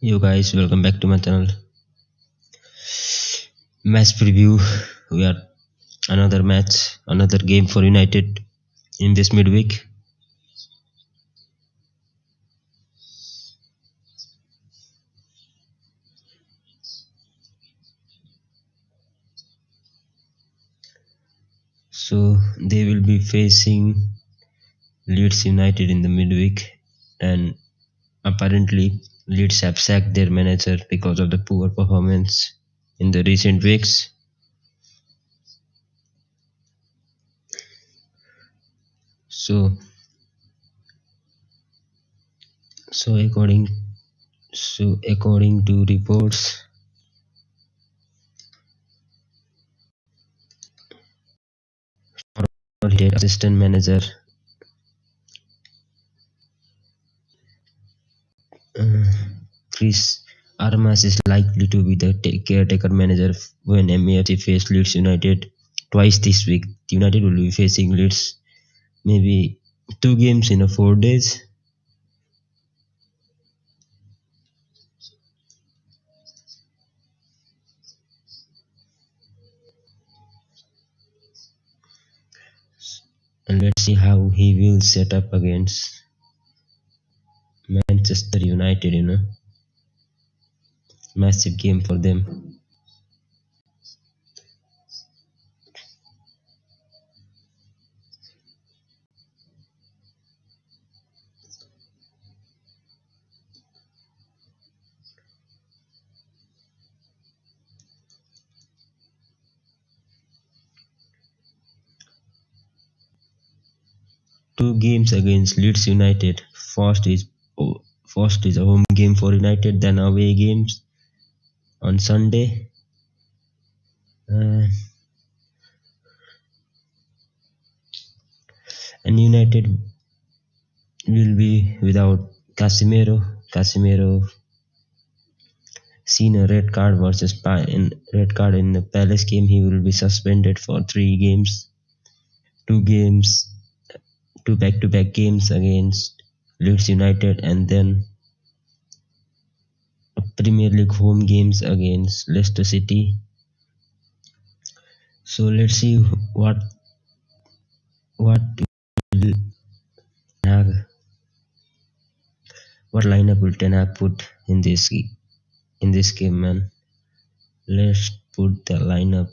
Yo guys, welcome back to my channel. Match preview. We are another game for United in this midweek. So they will be facing Leeds United in the midweek, and apparently Leeds have sacked their manager because of the poor performance in the recent weeks. So so according according to reports, assistant manager uh, Chris Armas is likely to be the caretaker manager when MAFC face Leeds United twice this week. United will be facing Leeds maybe 2 games in 4 days. And let's see how he will set up against Manchester United. Massive game for them. 2 games against Leeds United. First is a home game for United, then away games on Sunday. Uh, and United will be without Casemiro. Casemiro seen a red card in the Palace game. He will be suspended for 3 games. 2 games, 2 back-to-back games against Leeds United, and then Premier League home games against Leicester City. So let's see what will what lineup will Ten Hag put in this game, man. Let's put the lineup.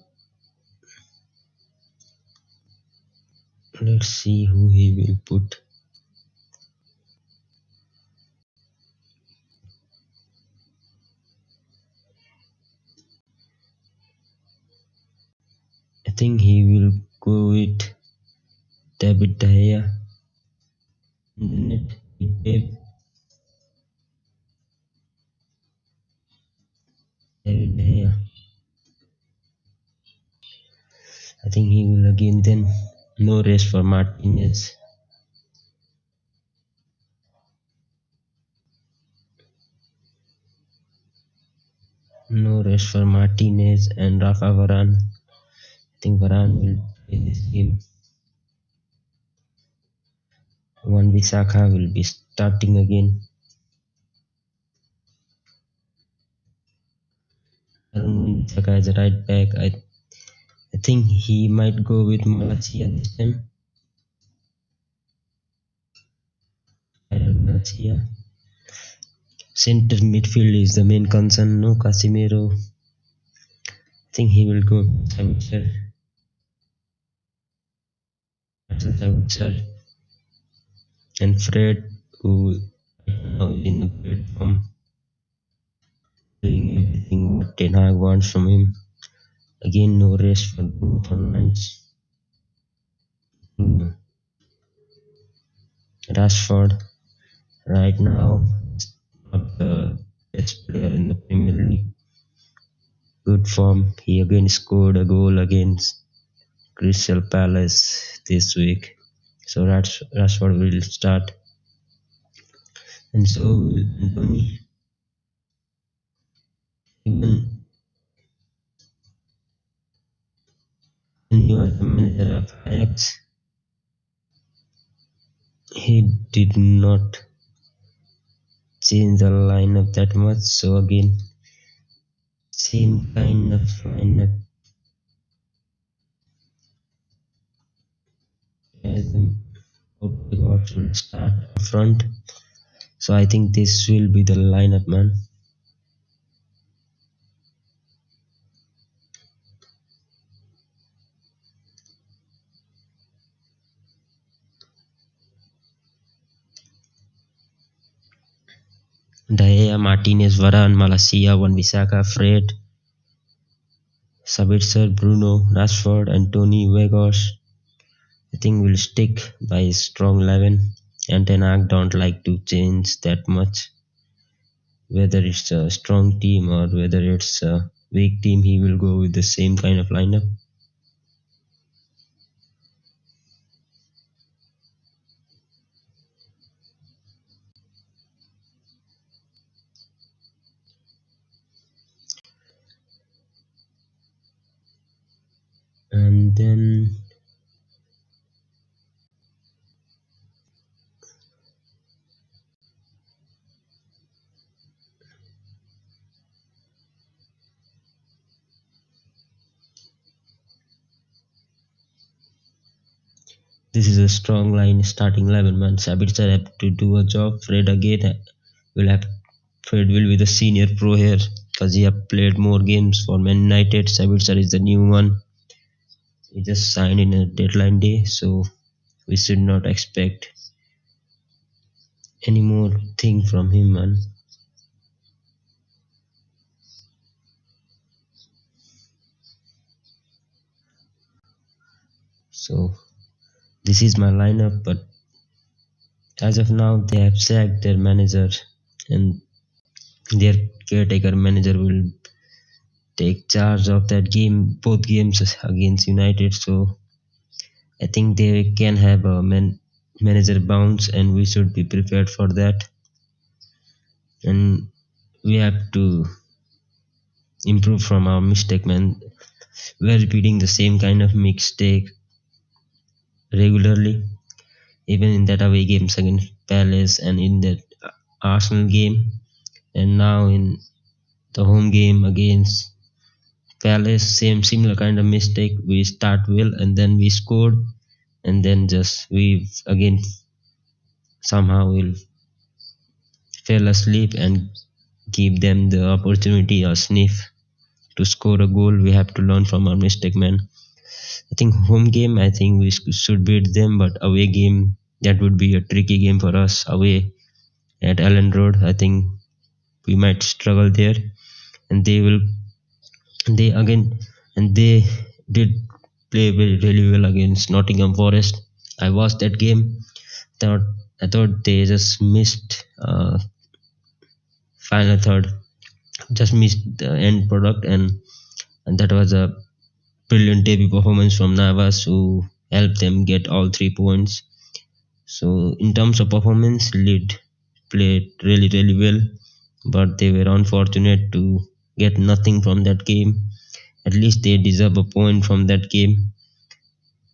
Let's see who he will put. I think he will go with David De Gea. David De Gea. I think he will again then. No rest for Martinez. No rest for Martinez and Rafa Varane. I think Varane will play this game. Wan-Bissaka will be starting again. Wan-Bissaka as a right back. I think he might go with Malacia this time. Malacia. Center midfield is the main concern. No Casemiro. I think he will go Sabitzer. And Fred, who now is in the great form, doing everything what Ten Hag wants from him. Again, no rest for Bruno Fernandes. Rashford, right now, not the best player in the Premier League. Good form. He again scored a goal against Crystal Palace this week. So Rashford will start. And so will Anthony. Even when he was the manager of Ajax, he did not change the lineup that much. So again, same kind of lineup as the Odegaard will start up front. So I think this will be the lineup, man. Daya, Martinez, Varane, Malacia, Wan-Bissaka, Fred, Sabitzer, Bruno, Rashford, and Tony Weghorst. I think we'll stick by his strong 11. And Ten Hag don't like to change that much. Whether it's a strong team or whether it's a weak team, he will go with the same kind of lineup. And then this is a strong line starting 11, man. Sabitzer have to do a job. Will have Fred will be the senior pro here because he have played more games for Man United. Sabitzer is the new one. He just signed in a deadline day, so we should not expect any more thing from him, man. So this is my lineup, but as of now they have sacked their manager and their caretaker manager will take charge of that game, both games against United. So I think they can have a manager bounce, and we should be prepared for that. And we have to improve from our mistake, man. We're repeating the same kind of mistake regularly, even in that away games against Palace and in that Arsenal game, and now in the home game against Palace, same similar kind of mistake. We start well and then we scored, and then just we again somehow will fell asleep and give them the opportunity or sniff to score a goal. We have to learn from our mistake, man. I think home game, I think we should beat them, but away game, that would be a tricky game for us. Away at Ellen Road, I think we might struggle there, and they again, and they did play really well against Nottingham Forest. I watched that game. Thought I thought they just missed final third, just missed the end product, and that was a brilliant debut performance from Navas who helped them get all 3 points. So in terms of performance, Lead played really well, but they were unfortunate to get nothing from that game. At least they deserve a point from that game.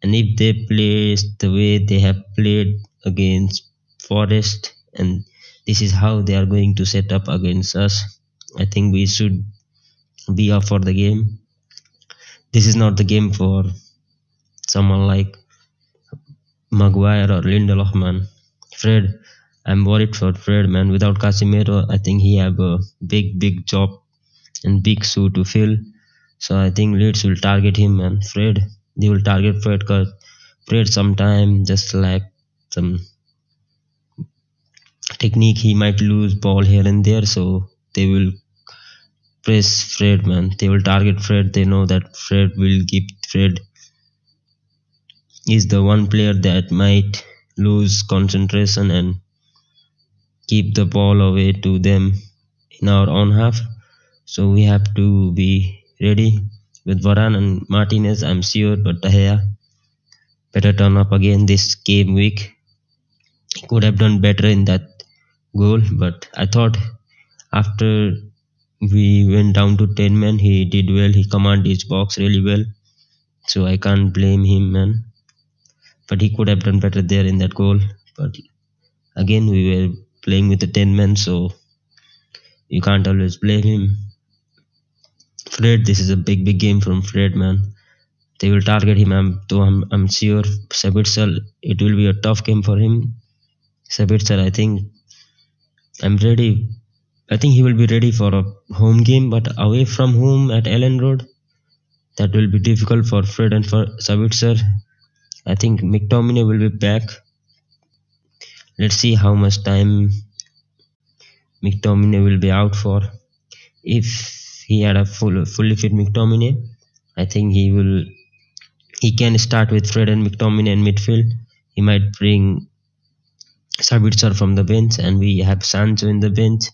And if they play the way they have played against Forest, and this is how they are going to set up against us, I think we should be up for the game. This is not the game for someone like Maguire or Lindelof, man. Fred, I'm worried for Fred, man. Without Casemiro, I think he have a big job and big shoe to fill. So I think Leeds will target him, man. They will target Fred because Fred sometimes just like some technique. He might lose ball here and there, so they will press Fred, man. They will target Fred. They know that Fred is the one player that might lose concentration and keep the ball away to them in our own half. So we have to be ready with Varane and Martinez, I'm sure, but De Gea better turn up again this game week. He could have done better in that goal, but I thought after we went down to 10 men, he did well. He commanded his box really well, so I can't blame him, man. But he could have done better there in that goal. But again, we were playing with the 10 men, so you can't always blame him. Fred, this is a big game from Fred, man. They will target him. I'm sure. Sabitzer, it will be a tough game for him. Sabitzer, I'm ready. I think he will be ready for a home game, but away from home at Ellen Road, that will be difficult for Fred and for Sabitzer. I think McTominay will be back. Let's see how much time McTominay will be out for. If he had a fully fit McTominay, I think he can start with Fred and McTominay in midfield. He might bring Sabitzer from the bench, and we have Sancho in the bench.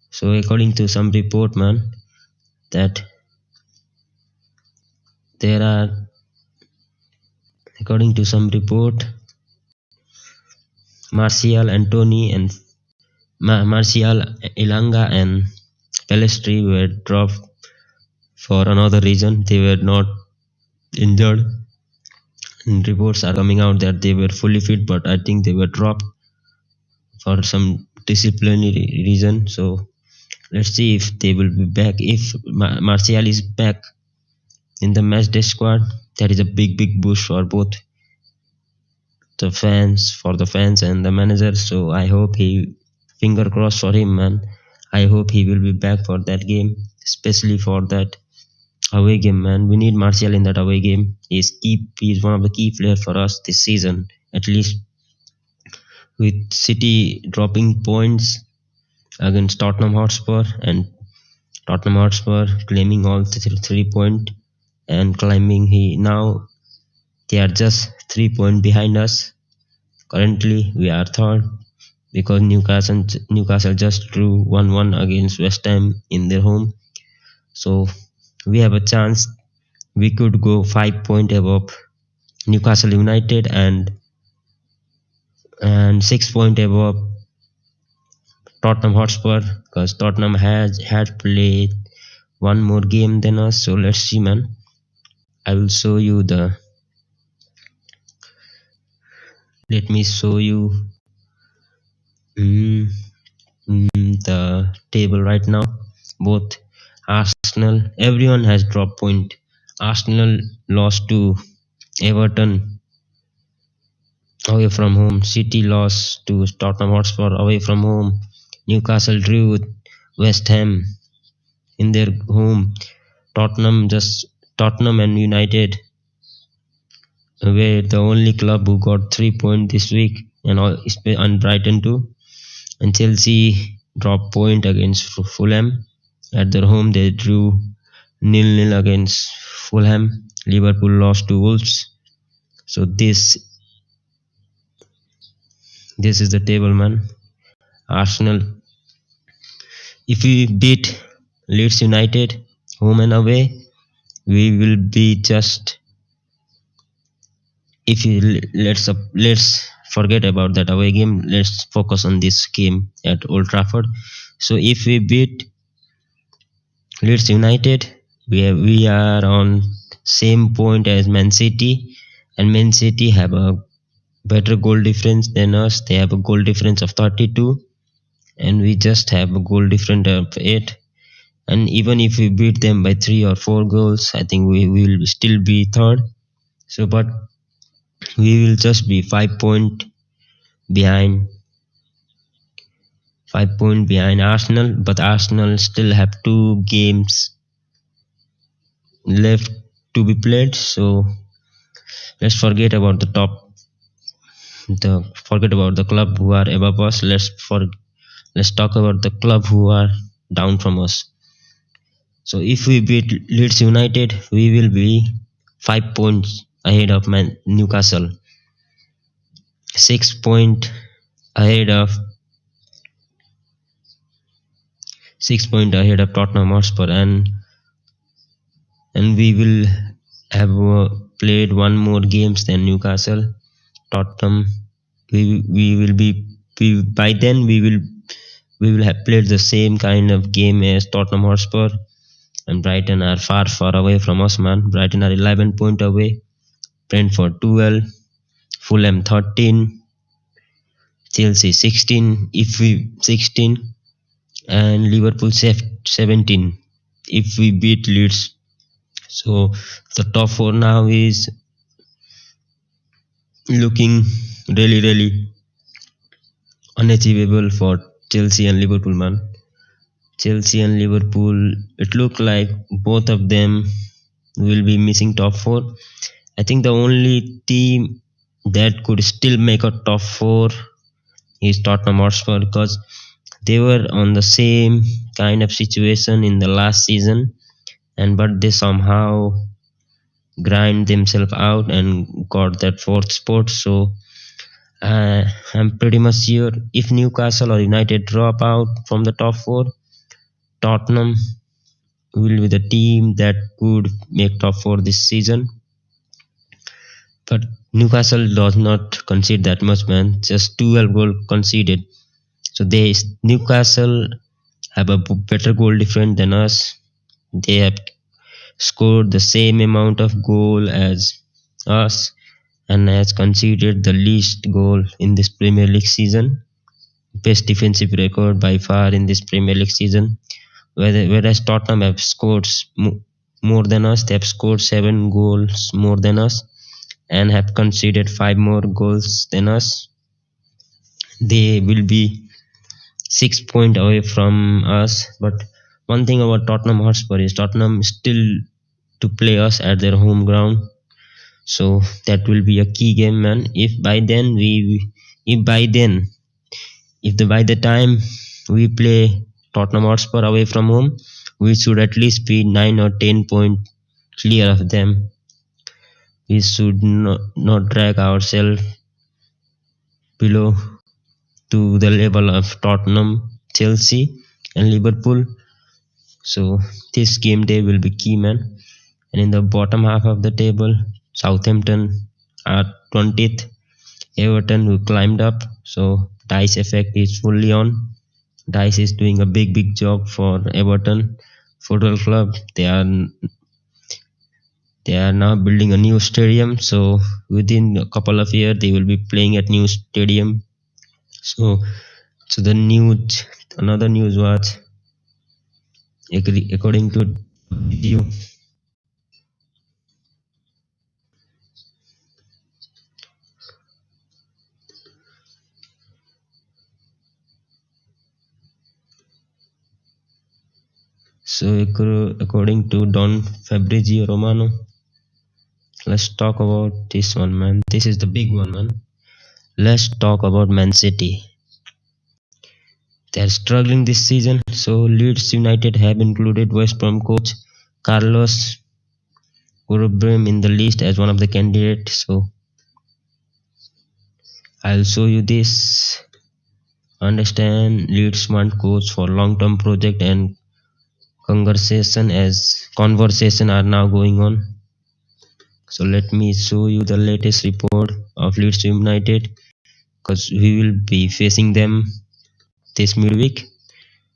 So according to some report, man, that there are, according to some report, Martial, Antony, and Martial, Elanga, and Pelestri were dropped for another reason. They were not injured. And reports are coming out that they were fully fit, but I think they were dropped for some disciplinary reason. So let's see if they will be back. If Martial is back in the matchday squad, that is a big boost for both the fans and the manager. So I hope finger crossed for him, man. I hope he will be back for that game, especially for that away game, man. We need Martial in that away game. He's one of the key players for us this season, at least. With City dropping points against Tottenham Hotspur, and Tottenham Hotspur claiming all 3 points and climbing, now they are just 3 points behind us. Currently we are third because Newcastle just drew 1-1 against West Ham in their home. So we have a chance. We could go 5 points above Newcastle United and 6 points above Tottenham Hotspur, because Tottenham had played one more game than us. So let's see, man. I will show you let me show you the table right now. Both Arsenal, everyone has dropped point. Arsenal lost to Everton away from home. City lost to Tottenham Hotspur away from home. Newcastle drew with West Ham in their home. Tottenham and United were the only club who got 3 points this week, and Brighton too. And Chelsea dropped point against Fulham at their home. They drew 0-0 against Fulham. Liverpool lost to Wolves. So this is the table, man. Arsenal, if we beat Leeds United home and away, we will be just, let's forget about that away game. Let's focus on this game at Old Trafford. So if we beat Leeds United, we are on same point as Man City, and Man City have a better goal difference than us. They have a goal difference of 32, and we just have a goal difference of 8. And even if we beat them by 3 or 4 goals, I think we will still be third. So, but we will just be 5 points behind Arsenal. But Arsenal still have 2 games left to be played. So let's forget about the club who are above us. Let's talk about the club who are down from us. So if we beat Leeds United, we will be 5 points ahead of Newcastle, 6 points ahead of Tottenham Hotspur, and we will have played one more games than Newcastle. Tottenham, we will be by then we will have played the same kind of game as Tottenham Hotspur. And Brighton are far away from us, man. Brighton are 11 points away, Brentford 12, Fulham 13, Chelsea 16 if we 16, and Liverpool 17 if we beat Leeds. So the top four now is looking really unachievable for Chelsea and Liverpool, man. Chelsea and Liverpool, it look like both of them will be missing top four. I think the only team that could still make a top four is Tottenham Hotspur, because they were on the same kind of situation in the last season, and but they somehow grind themselves out and got that fourth spot. So I'm pretty much sure if Newcastle or United drop out from the top four, Tottenham will be the team that could make top four this season. But Newcastle does not concede that much, man. Just 12 goals conceded. So they Newcastle have a better goal difference than us. They have scored the same amount of goal as us and has conceded the least goal in this Premier League season. Best defensive record by far in this Premier League season. Whereas Tottenham have scored more than us, they have scored 7 goals more than us and have conceded 5 more goals than us. They will be 6 points away from us. But one thing about Tottenham Hotspur is Tottenham still to play us at their home ground. So that will be a key game, man. If by the time we play Tottenham Hotspur away from home, we should at least be 9 or 10 points clear of them. We should not drag ourselves below to the level of Tottenham, Chelsea, and Liverpool. So this game day will be key, man. And in the bottom half of the table, Southampton are 20th, Everton who climbed up. So dice effect is fully on. Dice is doing a big job for Everton Football Club. They are now building a new stadium. So within a couple of years, they will be playing at new stadium. So the news, another news was according to video. So according to Don Fabrizio Romano, let's talk about this one, man. This is the big one, man. Let's talk about Man City. They're struggling this season. So Leeds United have included West Brom coach Carlos Urban in the list as one of the candidates. So I'll show you this. Understand Leeds want coach for long-term project, and conversation are now going on. So let me show you the latest report of Leeds United, because we will be facing them this midweek.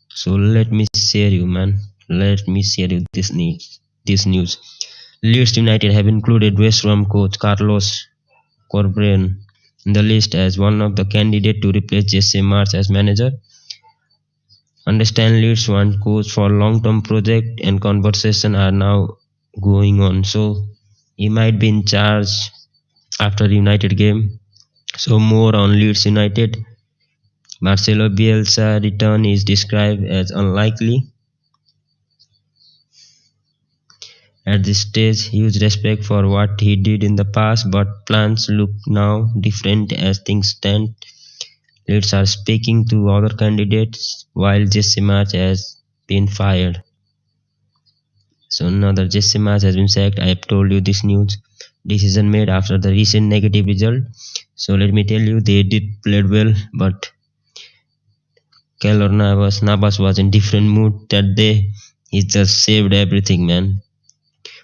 So let me share you, man. Let me share you this news. Leeds United have included West Brom coach Carlos Corberán in the list as one of the candidates to replace Jesse Marsch as manager. Understand Leeds want coach for long-term project, and conversations are now going on. So he might be in charge after United game. So more on Leeds United. Marcelo Bielsa return is described as unlikely. At this stage, huge respect for what he did in the past, but plans look now different as things stand. Leeds are speaking to other candidates while Jesse Marsch has been fired. So another Jesse Marsch has been sacked. I have told you this news. Decision made after the recent negative result. So let me tell you, they did played well, but Keylor Navas was in different mood that day. He just saved everything, man.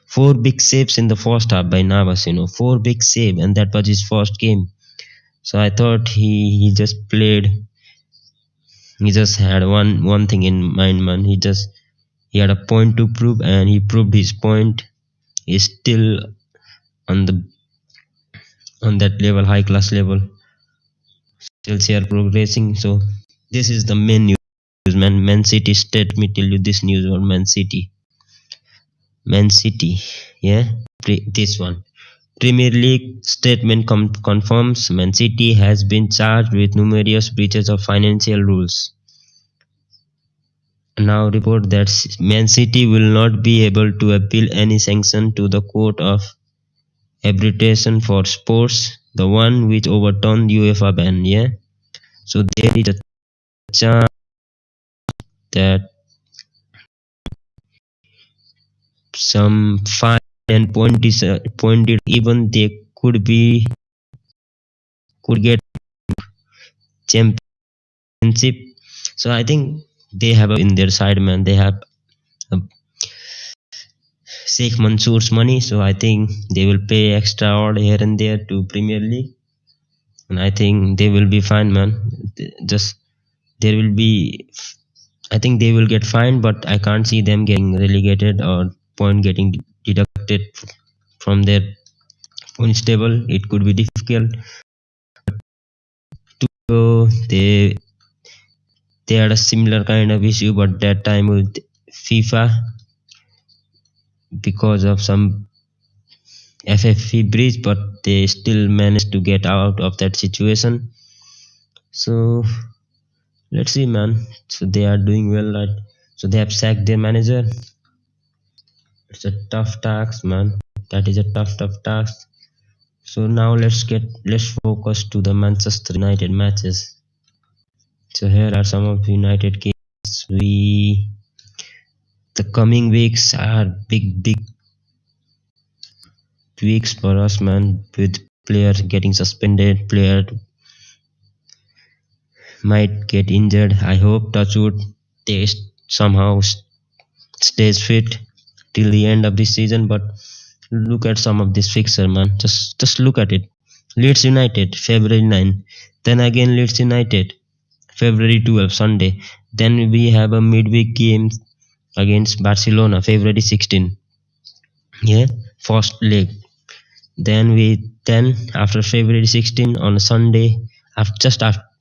4 big saves in the first half by Navas, 4 big saves, and that was his first game. So I thought he just played. He just had one thing in mind, man. He had a point to prove, and he proved his point. He's still on that level, high class level. Chelsea are progressing. So this is the main news, man. Man City state. Let me tell you this news about Man City. Man City, yeah, this one. Premier League statement confirms Man City has been charged with numerous breaches of financial rules. Now report that Man City will not be able to appeal any sanction to the Court of Arbitration for Sports, the one which overturned UEFA ban. Yeah, so there is a chance that some fine and pointed even they could get championship. So I think they have in their side, man. They have uh, Sheikh Mansour's money, so I think they will pay extra odd here and there to Premier League, and I think they will be fine, man. Just there will be, I think they will get fined, but I can't see them getting relegated or point getting deducted from their points table. It could be difficult. So they had a similar kind of issue, but that time with FIFA because of some FFP breach, but they still managed to get out of that situation. So let's see, man. So they are doing well, right? So they have sacked their manager. It's a tough task, man. That is a tough task. So now let's focus to the Manchester United matches. So here are some of the United games. The coming weeks are big weeks for us, man. With players getting suspended, player might get injured. I hope Touchwood they somehow stays fit till the end of this season. But look at some of this fixture, man. Just look at it. Leeds United February 9. Then again Leeds United February 12 Sunday. Then we have a midweek game against Barcelona February 16. Yeah, first leg. Then after February 16 on a Sunday, after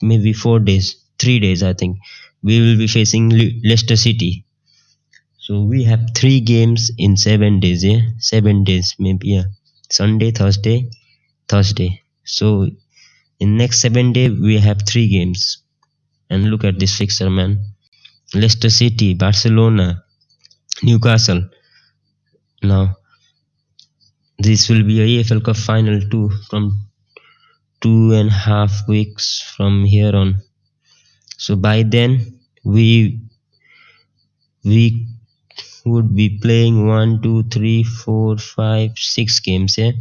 maybe 4 days, 3 days I think, we will be facing Leicester City. So we have 3 games in 7 days. Yeah, 7 days maybe. Yeah, Sunday, Thursday. So in next 7 days we have 3 games. And look at this fixture, man. Leicester City, Barcelona, Newcastle. Now this will be a EFL Cup final too from 2.5 weeks from here on. So by then we would be playing 1, 2, 3, 4, 5, 6 games. Yeah.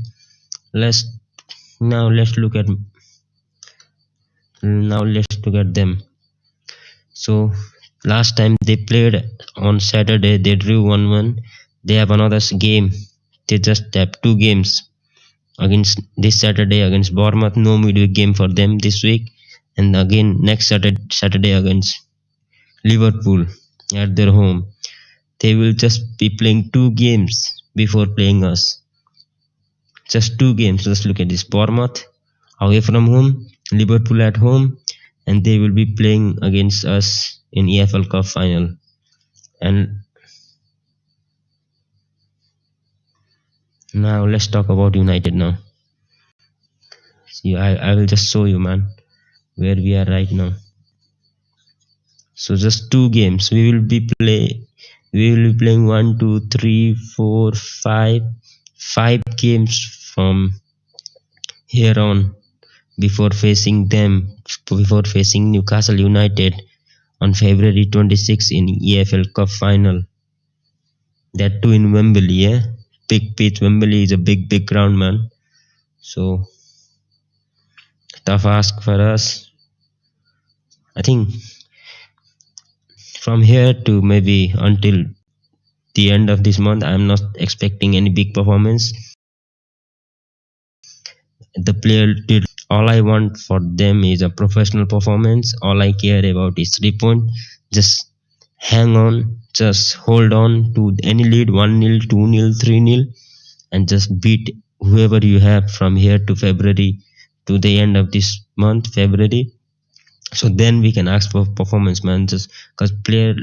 Let's now let's look at them. So last time they played on Saturday, they drew 1-1. They have another game. They just have 2 games against this Saturday against Bournemouth. No midweek game for them this week, and again next Saturday against Liverpool at their home. They will just be playing 2 games before playing us. Just 2 games. Let's look at this: Bournemouth away from home, Liverpool at home, and they will be playing against us in EFL Cup final. And now let's talk about United now. See, I will just show you, man, where we are right now. So just 2 games. We will be playing 1, 2, 3, 4, 5 games from here on before facing Newcastle United on February 26 in EFL Cup final. That too in Wembley. Yeah, big pitch. Wembley is a big ground, man. So tough ask for us. I think from here to maybe until the end of this month, I'm not expecting any big performance. The player did all I want for them is a professional performance. All I care about is 3 points. Just hang on, just hold on to any lead, 1-0, 2-0, 3-0, and just beat whoever you have from here to February, to the end of this month, February. So then we can ask for performance, man. Just because player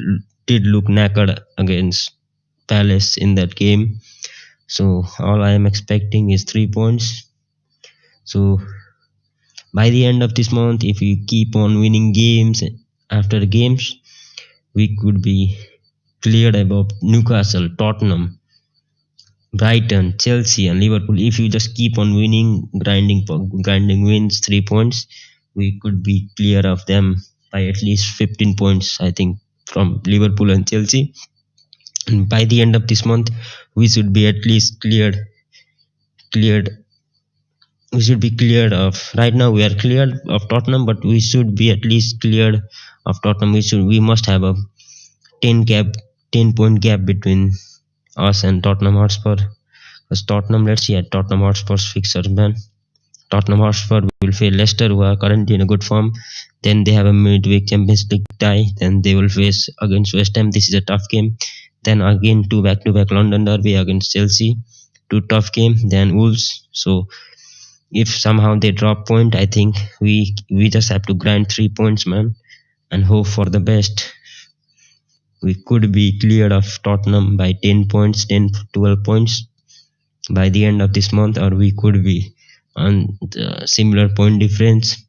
did look knackered against Palace in that game. So all I am expecting is 3 points. So by the end of this month, if we keep on winning games after games, we could be cleared above Newcastle, Tottenham, Brighton, Chelsea, and Liverpool. If you just keep on winning, grinding wins, 3 points, we could be clear of them by at least 15 points, I think, from Liverpool and Chelsea. And by the end of this month, we should be at least cleared. We should be cleared of. Right now, we are cleared of Tottenham, but we should be at least cleared of Tottenham. We must have a 10 point gap between us and Tottenham Hotspur. Because Tottenham, let's see at Tottenham Hotspur's fixture, man. Tottenham Hotspur will face Leicester, who are currently in a good form. Then they have a midweek Champions League tie. Then they will face against West Ham. This is a tough game. Then again, two back-to-back London derby against Chelsea. Two tough game. Then Wolves. So if somehow they drop point, I think we just have to grind 3 points, man, and hope for the best. We could be cleared of Tottenham by 10 points, 10-12 points by the end of this month, or we could be on the similar point difference.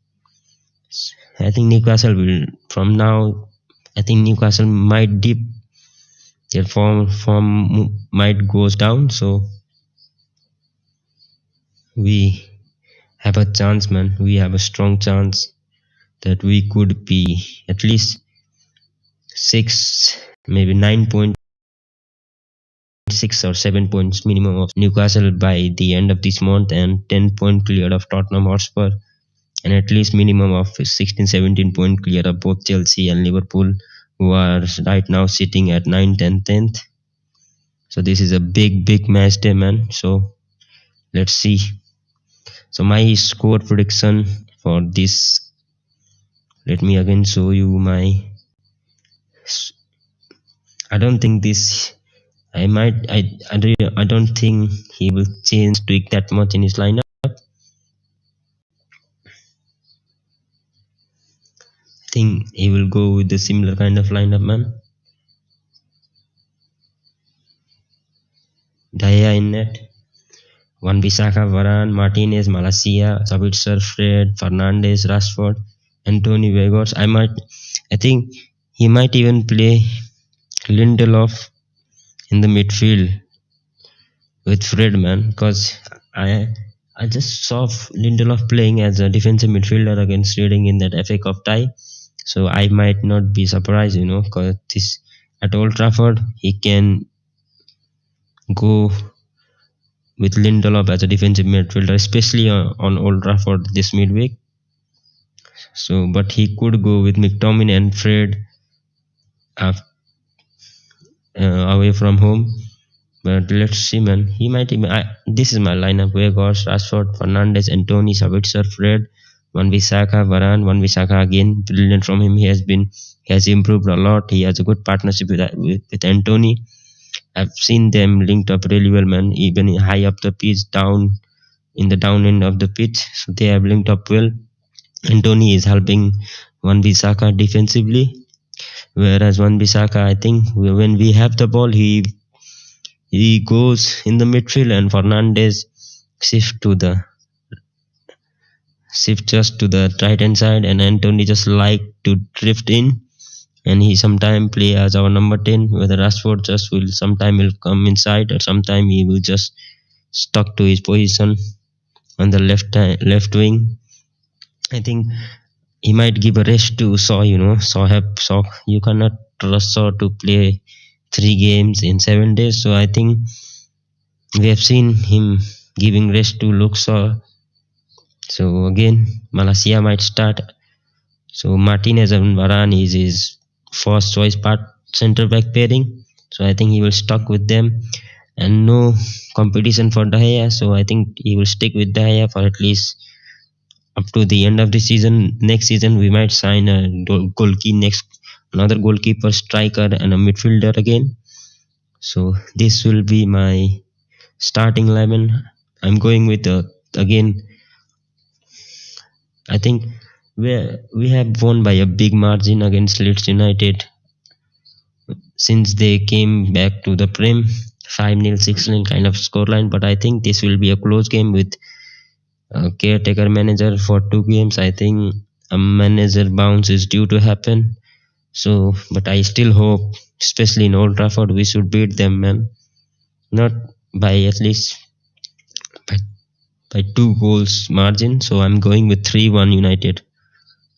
I think Newcastle will, from now, I think Newcastle might dip. Their form might goes down, so we have a chance, man. We have a strong chance that we could be at least 6, maybe 9.6 or 7 points minimum of Newcastle by the end of this month, and 10 point clear of Tottenham Hotspur, and at least minimum of 16-17 point clear of both Chelsea and Liverpool, who are right now sitting at 9th and 10th. So this is a big match day, man. So let's see. So my score prediction for this, let me again show you my, I don't think this, I don't think he will tweak that much in his lineup. I think he will go with the similar kind of lineup, man. Daya in net, Wan-Bissaka, Varane, Martinez, Malacia, Sabitzer, Fred, Fernandes, Rashford, Anthony Weghorst. I think he might even play Lindelof in the midfield with Fred, man, because I just saw Lindelof playing as a defensive midfielder against Reading in that FA Cup tie. So I might not be surprised, because this at Old Trafford he can go with Lindelof as a defensive midfielder, especially on Old Trafford this midweek. So, but he could go with McTominay and Fred away from home. But let's see, man. He might even. This is my lineup: Weghorst, Rashford, Fernandes, Anthony, Sabitzer, Fred, Wan-Bissaka, Varane. Wan-Bissaka again, brilliant from him. He has improved a lot. He has a good partnership with Anthony. I've seen them linked up really well, man. Even high up the pitch, down in the down end of the pitch, so they have linked up well. Anthony is helping Wan-Bissaka defensively, whereas Wan-Bissaka, I think when we have the ball, he goes in the midfield, and Fernandes shift just to the right hand side, and Anthony just like to drift in, and he sometime play as our number 10, whether Rashford just will sometime will come inside, or sometime he will just stuck to his position on the left wing. I think he might give a rest to Shaw. Shaw, you cannot trust Shaw to play 3 games in 7 days. So I think we have seen him giving rest to Luke Shaw. So again, Malacia might start. So Martinez and Varane is his first choice centre back pairing. So I think he will stuck with them, and no competition for De Gea. So I think he will stick with De Gea for at least up to the end of the season. Next season we might sign another goalkeeper, striker, and a midfielder again. So this will be my starting 11. I'm going with again. I think We have won by a big margin against Leeds United since they came back to the Prem. 5-0, 6-0 kind of scoreline, but I think this will be a close game with a caretaker manager for 2 games. I think a manager bounce is due to happen. So, but I still hope, especially in Old Trafford, we should beat them, man. Not by at least by, by 2 goals margin. So I'm going with 3-1 United.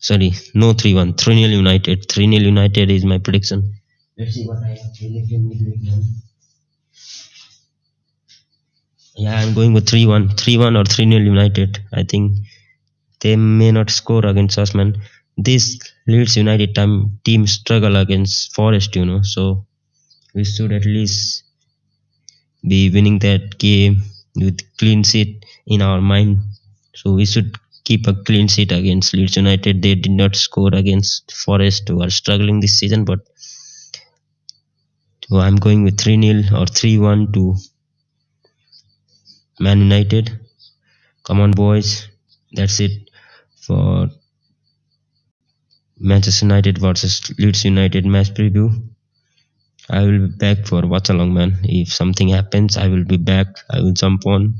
Sorry, no 3-1, 3-0 United. 3-0 United is my prediction. Let's see what I have predicted in midweek, man. Yeah, I'm going with 3-1. 3-1 or 3-0 United. I think they may not score against us, man. This Leeds United team struggle against Forest, so we should at least be winning that game with clean sheet in our mind. So we should keep a clean sheet against Leeds United. They did not score against Forest, who are struggling this season, but so I'm going with 3-0 or 3-1 to Man United. Come on, boys. That's it for Manchester United versus Leeds United match preview. I will be back for watch along, man. If something happens, I will be back. I will jump on.